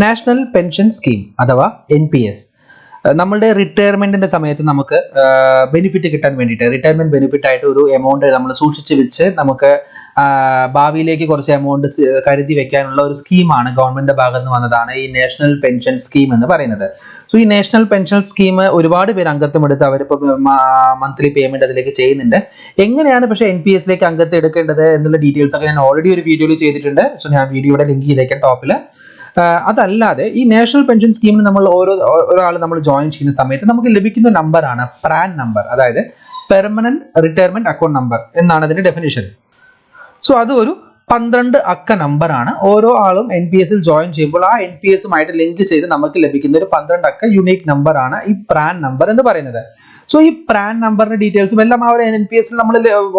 National pension scheme അഥവാ NPS നമ്മളുടെ റിട്ടയർമെന്റിന്റെ സമയത്ത് നമുക്ക് ബെനിഫിറ്റ് കിട്ടാൻ വേണ്ടിയിട്ട് റിട്ടയർമെന്റ് ബെനിഫിറ്റ് ആയിട്ട് ഒരു എമൗണ്ട് നമ്മൾ സൂക്ഷിച്ച് വെച്ച് നമുക്ക് ഭാവിയിലേക്ക് കുറച്ച് എമൗണ്ട് കരുതി വെക്കാനുള്ള ഒരു സ്കീമാണ് ഗവൺമെന്റിന്റെ ഭാഗത്ത് നിന്ന് വന്നതാണ് ഈ നാഷണൽ പെൻഷൻ സ്കീം എന്ന് പറയുന്നത്. സോ ഈ നാഷണൽ പെൻഷൻ സ്കീം ഒരുപാട് പേര് അംഗത്വം എടുത്ത് അവരിപ്പോൾ മന്ത്ലി പേയ്മെന്റ് അതിലേക്ക് ചെയ്യുന്നുണ്ട്. എങ്ങനെയാണ് പക്ഷേ NPSലേക്ക് അംഗത്വം എടുക്കേണ്ടത് എന്നുള്ള ഡീറ്റെയിൽസ് ഒക്കെ ഞാൻ ഓൾറെഡി ഒരു വീഡിയോയിൽ ചെയ്തിട്ടുണ്ട്. സോ ഞാൻ വീഡിയോയുടെ ലിങ്ക് ചെയ്തേക്കാം ടോപ്പിൽ. അതല്ലാതെ ഈ നാഷണൽ പെൻഷൻ സ്കീമിന് നമ്മൾ ഒരാൾ നമ്മൾ ജോയിൻ ചെയ്യുന്ന സമയത്ത് നമുക്ക് ലഭിക്കുന്ന നമ്പറാണ് പ്രാൻ നമ്പർ, അതായത് പെർമനന്റ് റിട്ടയർമെന്റ് അക്കൗണ്ട് നമ്പർ എന്നാണ് അതിന്റെ ഡെഫിനിഷൻ. സോ അത് ഒരു 12 അക്ക നമ്പറാണ്. ഓരോ ആളും NPSൽ ജോയിൻ ചെയ്യുമ്പോൾ ആ NPSുമായിട്ട് ലിങ്ക് ചെയ്ത് നമുക്ക് ലഭിക്കുന്ന ഒരു 12 അക്ക യുണീക് നമ്പറാണ് ഈ പ്രാൻ നമ്പർ എന്ന് പറയുന്നത്. സോ ഈ പ്രാൻ നമ്പറിന്റെ ഡീറ്റെയിൽസും എല്ലാം ആ ഒരു NPSൽ നമ്മൾ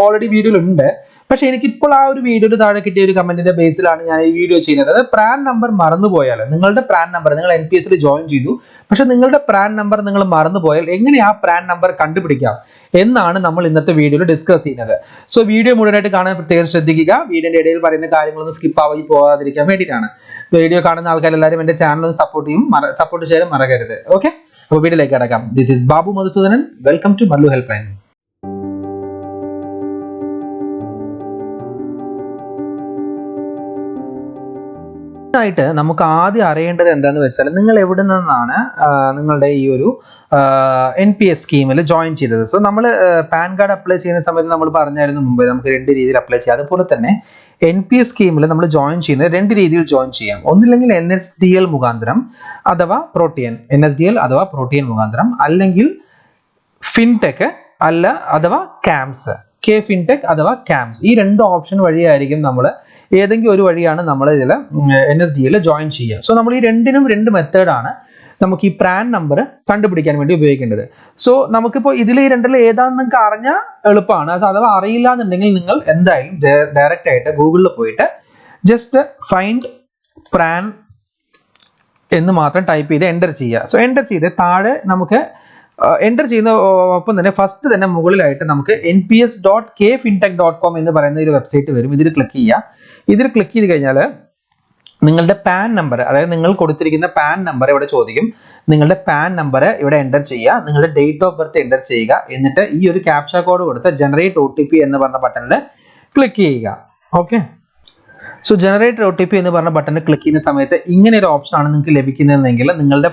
ഓൾറെഡി വീഡിയോയിലുണ്ട്. പക്ഷെ എനിക്കിപ്പോൾ ആ ഒരു വീഡിയോയുടെ താഴെ കിട്ടിയ ഒരു കമന്റിന്റെ ബേസിലാണ് ഞാൻ ഈ വീഡിയോ ചെയ്യുന്നത്. അതായത് പ്രാൻ നമ്പർ മറന്നുപോയാൽ നിങ്ങളുടെ പ്രാൻ നമ്പർ നിങ്ങൾ NPSൽ ജോയിൻ ചെയ്തു, പക്ഷെ നിങ്ങളുടെ പ്രാൻ നമ്പർ നിങ്ങൾ മറന്നുപോയാൽ എങ്ങനെ ആ പ്രാൻ നമ്പർ കണ്ടുപിടിക്കാം എന്നാണ് നമ്മൾ ഇന്നത്തെ വീഡിയോയിൽ ഡിസ്കസ് ചെയ്യുന്നത്. സോ വീഡിയോ മുഴുവനായിട്ട് കാണാൻ പ്രത്യേകം ശ്രദ്ധിക്കുക. വീഡിയോന്റെ ഇടയിൽ പറയുന്ന കാര്യങ്ങളൊന്നും സ്കിപ്പ് ആയി പോകാതിരിക്കാൻ വേണ്ടിയിട്ടാണ്. വീഡിയോ കാണുന്ന ആൾക്കാരെല്ലാവരും എന്റെ ചാനൽ സപ്പോർട്ട് ചെയ്യാൻ മറക്കരുത്. ഓക്കെ, അപ്പോൾ വീഡിയോയിലേക്ക് കടക്കാം. This is Babu Madhusudanan. Welcome to Mallu helpline. ആയിട്ട് നമുക്ക് ആദ്യം അറിയേണ്ടത് എന്താന്ന് വെച്ചാൽ നിങ്ങൾ എവിടെ നിന്നാണ് നിങ്ങളുടെ ഈ ഒരു NPS സ്കീമിൽ ജോയിൻ ചെയ്തത്. സോ നമ്മൾ പാൻ കാർഡ് അപ്ലൈ ചെയ്യുന്ന സമയത്ത് നമ്മൾ പറഞ്ഞായിരുന്നു മുമ്പ് നമുക്ക് 2 രീതിയിൽ അപ്ലൈ ചെയ്യാം. അതുപോലെ തന്നെ NPS സ്കീമിൽ നമ്മൾ ജോയിൻ ചെയ്യുന്നത് 2 രീതിയിൽ ജോയിൻ ചെയ്യാം. ഒന്നില്ലെങ്കിൽ NSDL മുഖാന്തരം അഥവാ പ്രോട്ടിയൻ, NSDL അഥവാ പ്രോട്ടിയൻ മുഖാന്തരം, അല്ലെങ്കിൽ ഫിൻടെക് അഥവാ കാംസ്, കെ ഫിൻടെക് അഥവാ കാംസ്. ഈ 2 ഓപ്ഷൻ വഴിയായിരിക്കും നമ്മൾ ഏതെങ്കിലും ഒരു വഴിയാണ് നമ്മൾ ഇതിൽ NSDL ജോയിൻ ചെയ്യുക. സോ നമ്മൾ ഈ 2 മെത്തേഡാണ് നമുക്ക് ഈ പ്രാൻ നമ്പർ കണ്ടുപിടിക്കാൻ വേണ്ടി ഉപയോഗിക്കേണ്ടത്. സോ നമുക്കിപ്പോൾ ഇതിൽ ഈ 2 ഏതാണെന്ന് നിങ്ങൾക്ക് അറിഞ്ഞാൽ എളുപ്പമാണ്. അഥവാ അറിയില്ല എന്നുണ്ടെങ്കിൽ നിങ്ങൾ എന്തായാലും ഡയറക്റ്റ് ആയിട്ട് ഗൂഗിളിൽ പോയിട്ട് ജസ്റ്റ് ഫൈൻഡ് പ്രാൻ എന്ന് മാത്രം ടൈപ്പ് ചെയ്ത് എൻ്റർ ചെയ്യുക. സോ എൻ്റർ ചെയ്ത് താഴെ നമുക്ക് എൻ്റർ ചെയ്യുന്ന ഒപ്പം തന്നെ ഫസ്റ്റ് തന്നെ മുകളിലായിട്ട് നമുക്ക് nps.kfintech.com എന്ന് പറയുന്ന ഒരു വെബ്സൈറ്റ് വരും. ഇതിൽ ക്ലിക്ക് ചെയ്യുക. ഇതിൽ ക്ലിക്ക് ചെയ്ത് കഴിഞ്ഞാൽ നിങ്ങളുടെ പാൻ നമ്പർ, അതായത് നിങ്ങൾ കൊടുത്തിരിക്കുന്ന പാൻ നമ്പർ ഇവിടെ ചോദിക്കും. നിങ്ങളുടെ പാൻ നമ്പർ ഇവിടെ എൻ്റർ ചെയ്യുക, നിങ്ങളുടെ ഡേറ്റ് ഓഫ് ബർത്ത് എൻ്റർ ചെയ്യുക, എന്നിട്ട് ഈ ഒരു ക്യാപ്ച കോഡ് കൊടുത്ത് ജനറേറ്റ് OTP എന്ന് പറഞ്ഞ ബട്ടണിൽ ക്ലിക്ക് ചെയ്യുക. ഓക്കെ, സോ ജനറേറ്റ് OTP എന്ന് പറഞ്ഞ ബട്ടണിൽ ക്ലിക്ക് ചെയ്യുന്ന സമയത്ത് ഇങ്ങനെ ഒരു ഓപ്ഷൻ ആണ് നിങ്ങൾക്ക് ലഭിക്കുന്നതെങ്കിൽ നിങ്ങളുടെ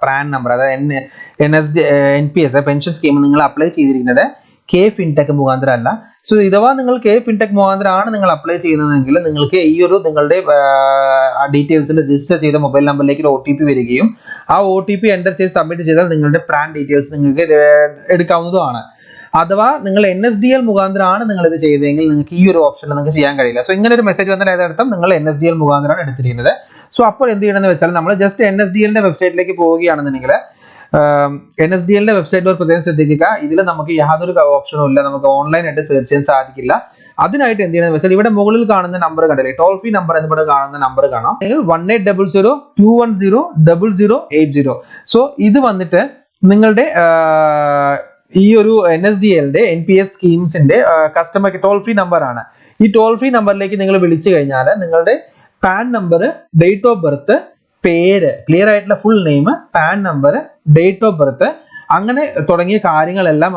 പ്രാൻ നമ്പർ, അതായത് NPS പെൻഷൻ സ്കീം നിങ്ങൾ അപ്ലൈ ചെയ്തിരിക്കുന്നത് കെ ഫിൻടെക് മുഖാന്തരം അല്ല. സോ ഇഥവാ നിങ്ങൾ കെ ഫിൻടെക് മുഖാന്തരമാണ് നിങ്ങൾ അപ്ലൈ ചെയ്യുന്നതെങ്കിൽ നിങ്ങൾക്ക് ഈ ഒരു നിങ്ങളുടെ ഡീറ്റെയിൽസിൽ രജിസ്റ്റർ ചെയ്ത മൊബൈൽ നമ്പറിലേക്ക് ഒരു OTP വരികയും ആ OTP എൻ്റർ ചെയ്ത് സബ്മിറ്റ് ചെയ്താൽ നിങ്ങളുടെ പ്രാൻ ഡീറ്റെയിൽസ് നിങ്ങൾക്ക് എടുക്കാവുന്നതുമാണ്. അഥവാ നിങ്ങൾ NSDL മുഖാന്തരമാണ് നിങ്ങൾ ഇത് ചെയ്തതെങ്കിൽ നിങ്ങൾക്ക് ഈ ഒരു ഓപ്ഷനിൽ നിങ്ങൾക്ക് ചെയ്യാൻ കഴിയില്ല. സോ ഇങ്ങനെ ഒരു മെസ്സേജ് വന്നാൽ അതിനർത്ഥം നിങ്ങൾ NSDL മുഖാന്തരമാണ് എടുത്തിരിക്കുന്നത്. സോ അപ്പോൾ എന്ത് ചെയ്യണമെന്ന് വെച്ചാൽ നമ്മൾ ജസ്റ്റ് NSDLന്റെ വെബ്സൈറ്റിലേക്ക് പോവുകയാണെന്നുണ്ടെങ്കിൽ NSDLന്റെ വെബ്സൈറ്റ് പ്രത്യേകം ശ്രദ്ധിക്കുക. ഇതിൽ നമുക്ക് യാതൊരു ഓപ്ഷനും ഇല്ല, നമുക്ക് ഓൺലൈനായിട്ട് സെർച്ച് ചെയ്യാൻ സാധിക്കില്ല. അതിനായിട്ട് എന്ത് ചെയ്യണമെന്ന് വെച്ചാൽ ഇവിടെ മുകളിൽ കാണുന്ന നമ്പർ കണ്ടില്ലേ, ടോൾ ഫ്രീ നമ്പർ എന്ന് ഇവിടെ കാണുന്ന നമ്പർ കാണാം, 1800210080. സോ ഇത് വന്നിട്ട് നിങ്ങളുടെ ഈ ഒരു NSDLന്റെ NPS സ്കീംസിന്റെ കസ്റ്റമർ ടോൾ ഫ്രീ നമ്പർ ആണ്. ഈ ടോൾ ഫ്രീ നമ്പറിലേക്ക് നിങ്ങൾ വിളിച്ചു കഴിഞ്ഞാൽ നിങ്ങളുടെ PAN number, date of birth, പേര്, ക്ലിയർ ആയിട്ടുള്ള full name, PAN number, date of birth, അങ്ങനെ തുടങ്ങിയ കാര്യങ്ങളെല്ലാം,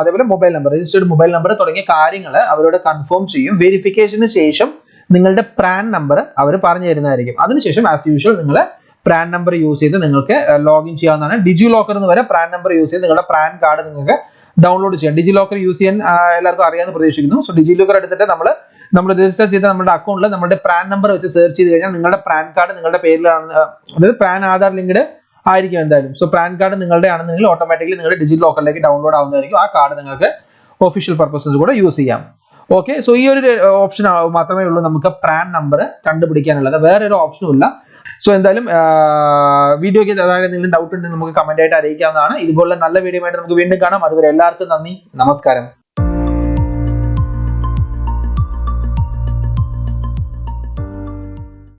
അതേപോലെ mobile number, registered mobile number തുടങ്ങിയ കാര്യങ്ങൾ അവരോട് കൺഫേം ചെയ്യും. വെരിഫിക്കേഷന് ശേഷം നിങ്ങളുടെ പ്രാൻ നമ്പർ അവർ പറഞ്ഞു തരുന്നതായിരിക്കും. അതിനുശേഷം ആസ് യൂഷ്വൽ നിങ്ങൾ പ്രാൻ നമ്പർ യൂസ് ചെയ്ത് നിങ്ങൾക്ക് ലോഗിൻ ചെയ്യാവുന്നതാണ്. ഡിജി ലോക്കർ എന്ന് വരെ പ്രാൻ നമ്പർ യൂസ് ചെയ്ത് നിങ്ങളുടെ പ്രാൻ കാർഡ് നിങ്ങൾക്ക് ഡൗൺലോഡ് ചെയ്യാം. ഡിജി ലോക്കർ യൂസ് ചെയ്യാൻ എല്ലാവർക്കും അറിയാമെന്ന് പ്രതീക്ഷിക്കുന്നു. സോ ഡിജി ലോക്കർ എടുത്തിട്ട് നമ്മൾ രജിസ്റ്റർ ചെയ്ത നമ്മുടെ അക്കൗണ്ടിൽ നമ്മുടെ പ്രാൻ നമ്പർ വെച്ച് സെർച്ച് ചെയ്ത് കഴിഞ്ഞാൽ നിങ്ങളുടെ പ്രാൻ കാർഡ് നിങ്ങളുടെ പേരിലാണ്, അതായത് പ്രാൻ ആധാർ ലിങ്ക്ഡ് ആയിരിക്കും എന്തായാലും. സോ പ്രാൻ കാർഡ് നിങ്ങളുടെ ആണെന്നുണ്ടെങ്കിൽ ഓട്ടോമാറ്റിക്കലി നിങ്ങളുടെ ഡിജി ലോക്കറിലേക്ക് ഡൗൺലോഡ് ആവുന്നതായിരിക്കും. ആ കാർഡ് നിങ്ങൾക്ക് ഒഫീഷ്യൽ പർപ്പസസ് കൂടെ യൂസ് ചെയ്യാം. ഓക്കെ, സോ ഈ ഒരു ഓപ്ഷൻ മാത്രമേ ഉള്ളൂ നമുക്ക് പ്രാൻ നമ്പർ കണ്ടുപിടിക്കാനുള്ളത്, വേറെ ഒരു ഓപ്ഷനും ഇല്ല. സോ എന്തായാലും വീഡിയോക്ക് അതായത് എന്തെങ്കിലും ഡൗട്ട് ഉണ്ടെങ്കിൽ നമുക്ക് കമന്റ് ആയിട്ട് അറിയിക്കാവുന്നതാണ്. ഇതുപോലെ നല്ല വീഡിയോ ആയിട്ട് നമുക്ക് വീണ്ടും കാണാം. അതുവരെ എല്ലാവർക്കും നന്ദി, നമസ്കാരം.